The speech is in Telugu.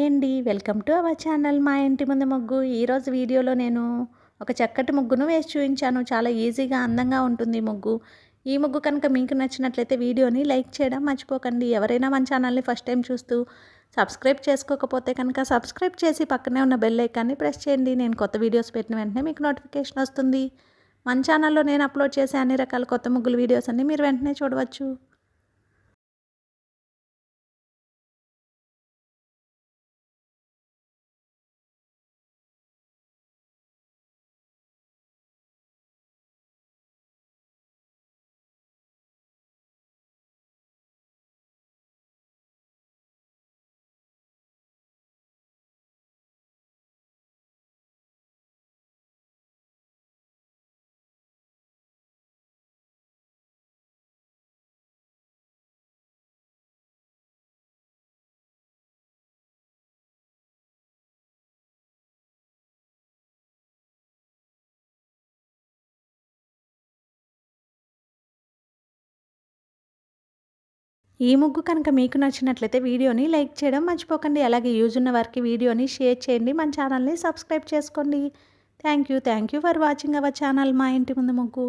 అండి. వెల్కమ్ టు అవర్ ఛానల్ మా ఇంటి ముందు ముగ్గు. ఈరోజు వీడియోలో నేను ఒక చక్కటి ముగ్గును వేసి చూపించాను. చాలా ఈజీగా అందంగా ఉంటుంది ఈ ముగ్గు. ఈ ముగ్గు కనుక మీకు నచ్చినట్లయితే వీడియోని లైక్ చేయడం మర్చిపోకండి. ఎవరైనా మన ఛానల్ని ఫస్ట్ టైం చూస్తూ సబ్స్క్రైబ్ చేసుకోకపోతే కనుక సబ్స్క్రైబ్ చేసి పక్కనే ఉన్న బెల్ ఐకాన్ని ప్రెస్ చేయండి. నేను కొత్త వీడియోస్ పెట్టిన వెంటనే మీకు నోటిఫికేషన్ వస్తుంది. మన ఛానల్లో నేను అప్లోడ్ చేసే అన్ని రకాల కొత్త ముగ్గుల వీడియోస్ అన్ని మీరు వెంటనే చూడవచ్చు. ఈ ముగ్గు కనుక మీకు నచ్చినట్లయితే వీడియోని లైక్ చేయడం మర్చిపోకండి. అలాగే యూజ్ ఉన్న వారికి వీడియోని షేర్ చేయండి. మన ఛానల్ని సబ్స్క్రైబ్ చేసుకోండి. Thank you for watching our channel మా ఇంటి ముందు ముగ్గు.